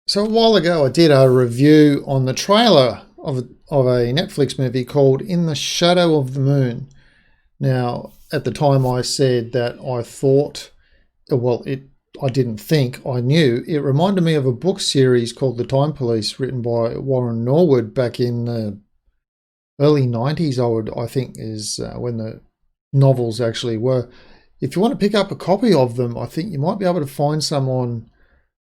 So a while ago, I did a review on the trailer of a Netflix movie called In the Shadow of the Moon. Now, at the time, I said that I thought, I didn't think, I knew. It reminded me of a book series called The Time Police, written by Warren Norwood back in the early 90s, I think is when the novels actually were. If you want to pick up a copy of them, I think you might be able to find some on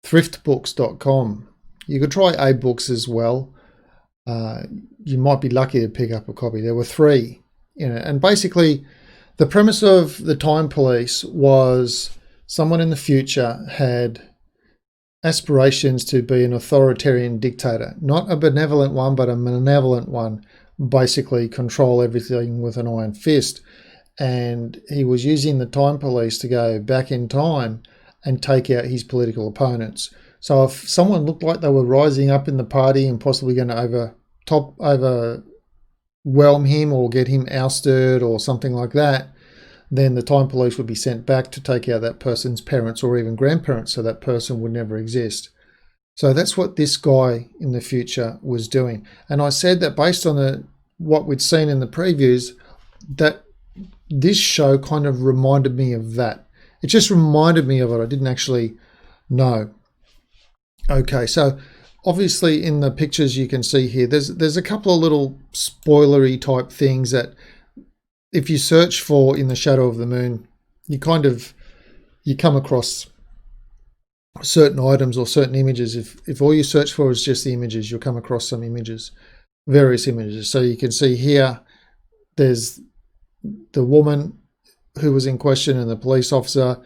thriftbooks.com. You could try A-Books as well. You might be lucky to pick up a copy. There were three, and basically the premise of The Time Police was someone in the future had aspirations to be an authoritarian dictator, not a benevolent one, but a malevolent one, basically control everything with an iron fist. And he was using the Time Police to go back in time and take out his political opponents. So if someone looked like they were rising up in the party and possibly going to overwhelm him or get him ousted or something like that, then the Time Police would be sent back to take out that person's parents or even grandparents, so that person would never exist. So that's what this guy in the future was doing. And I said that based on what we'd seen in the previews, that this show kind of reminded me of that. It just reminded me of it. I didn't actually know. Okay, so obviously in the pictures you can see here, there's a couple of little spoilery type things that if you search for In the Shadow of the Moon, you come across certain items or certain images. If all you search for is just the images, you'll come across some images, various images. So you can see here, there's the woman who was in question and the police officer.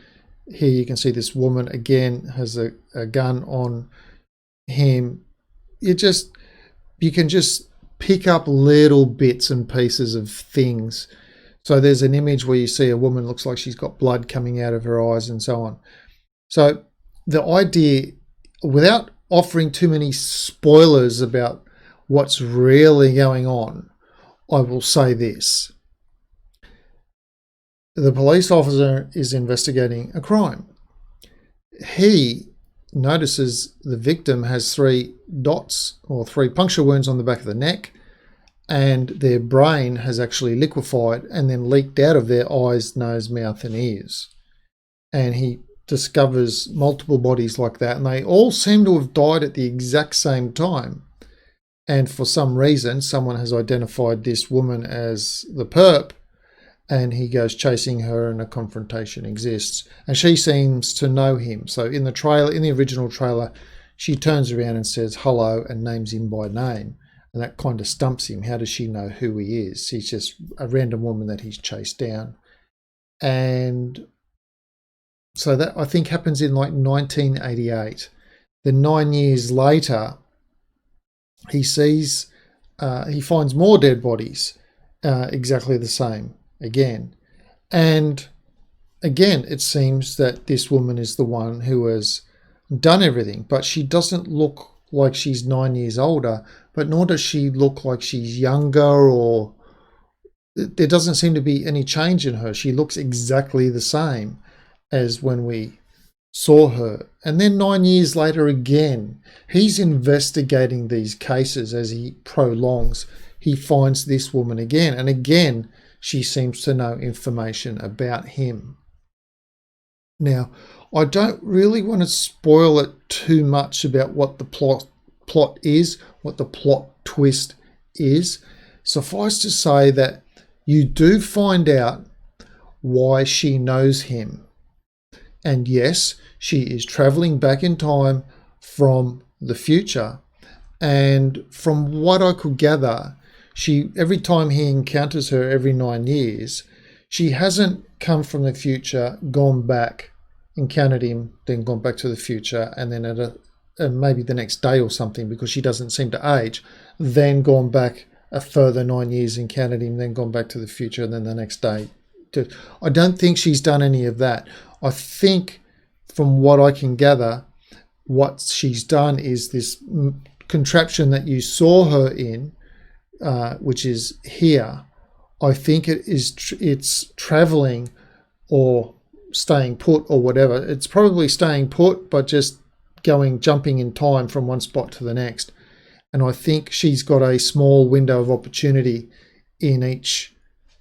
Here you can see this woman again has a gun on him. You can just pick up little bits and pieces of things. So there's an image where you see a woman, looks like she's got blood coming out of her eyes and so on. So the idea, without offering too many spoilers about what's really going on, I will say this. The police officer is investigating a crime. He notices the victim has 3 dots or 3 puncture wounds on the back of the neck, and their brain has actually liquefied and then leaked out of their eyes, nose, mouth and ears. And he discovers multiple bodies like that, and they all seem to have died at the exact same time. And for some reason, someone has identified this woman as the perp, and he goes chasing her and a confrontation exists. And she seems to know him. So in the original trailer, she turns around and says hello and names him by name. And that kind of stumps him. How does she know who he is? He's just a random woman that he's chased down. And so that, I think, happens in like 1988. Then 9 years later, he finds more dead bodies, exactly the same again. And again, it seems that this woman is the one who has done everything, but she doesn't look like she's 9 years older, but nor does she look like she's younger, or there doesn't seem to be any change in her. She looks exactly the same as when we saw her. And then 9 years later again, he's investigating these cases. As he prolongs, he finds this woman again, and again she seems to know information about him. Now, I don't really want to spoil it too much about what the plot is, what the plot twist is. Suffice to say that you do find out why she knows him. And yes, she is traveling back in time from the future. And from what I could gather, every time he encounters her every 9 years, she hasn't come from the future, gone back, encountered him, then gone back to the future, and then at maybe the next day or something, because she doesn't seem to age, then gone back a further 9 years, encountered him, then gone back to the future, and then the next day. I don't think she's done any of that. I think, from what I can gather, what she's done is this contraption that you saw her in, which is here. I think it's traveling or staying put or whatever. It's probably staying put, but just jumping in time from one spot to the next. And I think she's got a small window of opportunity in each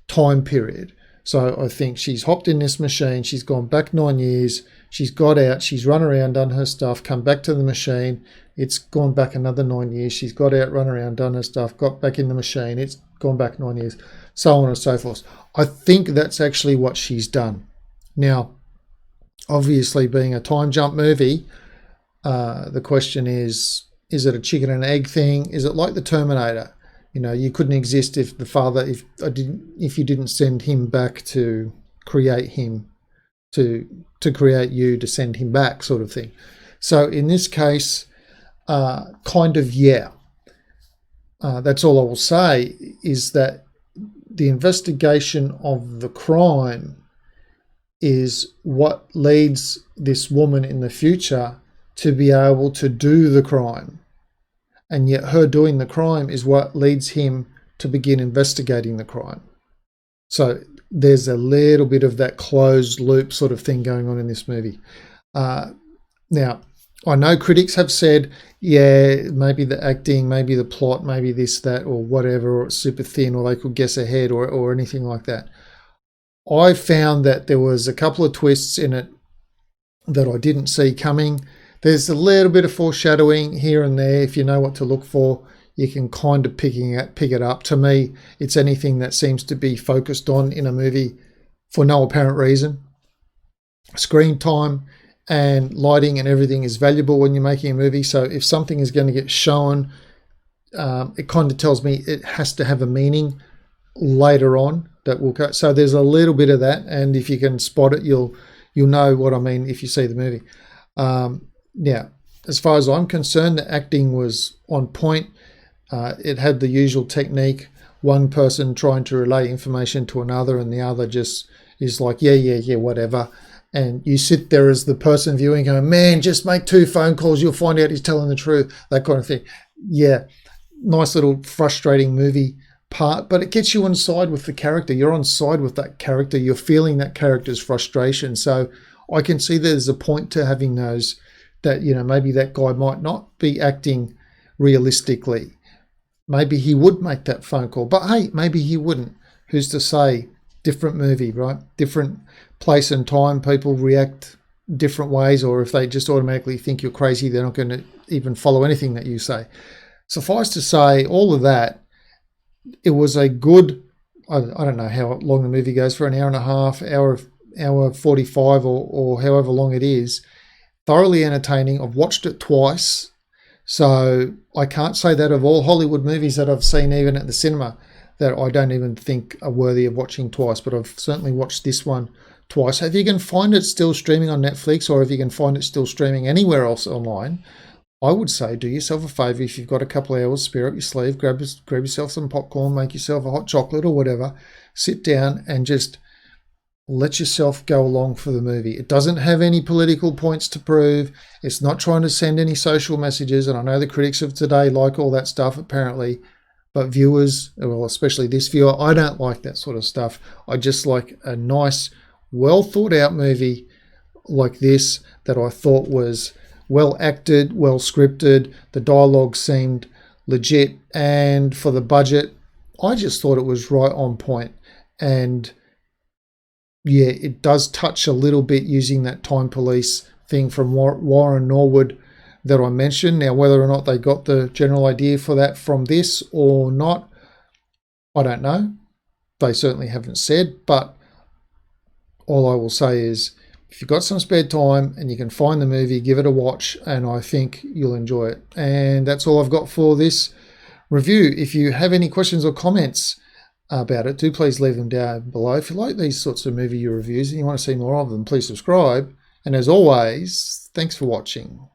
time period. So I think she's hopped in this machine, she's gone back 9 years, she's got out, she's run around, done her stuff, come back to the machine, it's gone back another 9 years, she's got out, run around, done her stuff, got back in the machine, it's gone back 9 years, so on and so forth. I think that's actually what she's done. Now, obviously being a time jump movie, the question is it a chicken and egg thing? Is it like the Terminator? You know, you couldn't exist if the father, if you didn't send him back to create him, to create you, to send him back, sort of thing. So in this case, kind of, yeah. That's all I will say, is that the investigation of the crime is what leads this woman in the future to be able to do the crime. And yet her doing the crime is what leads him to begin investigating the crime. So there's a little bit of that closed loop sort of thing going on in this movie. Now, I know critics have said, yeah, maybe the acting, maybe the plot, maybe this, that, or whatever, or it's super thin, or they could guess ahead, or anything like that. I found that there was a couple of twists in it that I didn't see coming. There's a little bit of foreshadowing here and there. If you know what to look for, you can kind of pick it up. To me, it's anything that seems to be focused on in a movie for no apparent reason. Screen time and lighting and everything is valuable when you're making a movie. So if something is going to get shown, it kind of tells me it has to have a meaning later on that will go. So there's a little bit of that, and if you can spot it, you'll know what I mean if you see the movie. Yeah, as far as I'm concerned, the acting was on point. It had the usual technique, one person trying to relay information to another and the other just is like, yeah, whatever. And you sit there as the person viewing going, man, just make 2 phone calls, you'll find out he's telling the truth, that kind of thing. Yeah, nice little frustrating movie part, but it gets you on side with the character. You're on side with that character. You're feeling that character's frustration. So I can see there's a point to having those, that, you know, maybe that guy might not be acting realistically. Maybe he would make that phone call, but hey, maybe he wouldn't. Who's to say? Different movie, right? Different place and time. People react different ways, or if they just automatically think you're crazy, they're not going to even follow anything that you say. Suffice to say, all of that, it was a good, I don't know how long the movie goes for, an hour and a half, hour 45 or however long it is. Thoroughly entertaining. I've watched it twice. So I can't say that of all Hollywood movies that I've seen, even at the cinema, that I don't even think are worthy of watching twice. But I've certainly watched this one twice. If you can find it still streaming on Netflix, or if you can find it still streaming anywhere else online, I would say do yourself a favour. If you've got a couple of hours spare up your sleeve, grab yourself some popcorn, make yourself a hot chocolate or whatever, sit down and just let yourself go along for the movie. It doesn't have any political points to prove. It's not trying to send any social messages. And I know the critics of today like all that stuff, apparently. But viewers, well, especially this viewer, I don't like that sort of stuff. I just like a nice, well thought out movie like this that I thought was well acted, well scripted. The dialogue seemed legit. And for the budget, I just thought it was right on point. And yeah, it does touch a little bit using that time police thing from Warren Norwood that I mentioned. Now, whether or not they got the general idea for that from this or not, I don't know. They certainly haven't said, but all I will say is if you've got some spare time and you can find the movie, give it a watch, and I think you'll enjoy it. And that's all I've got for this review. If you have any questions or comments about it, do please leave them down below. If you like these sorts of movie reviews and you want to see more of them, please subscribe. And as always, thanks for watching.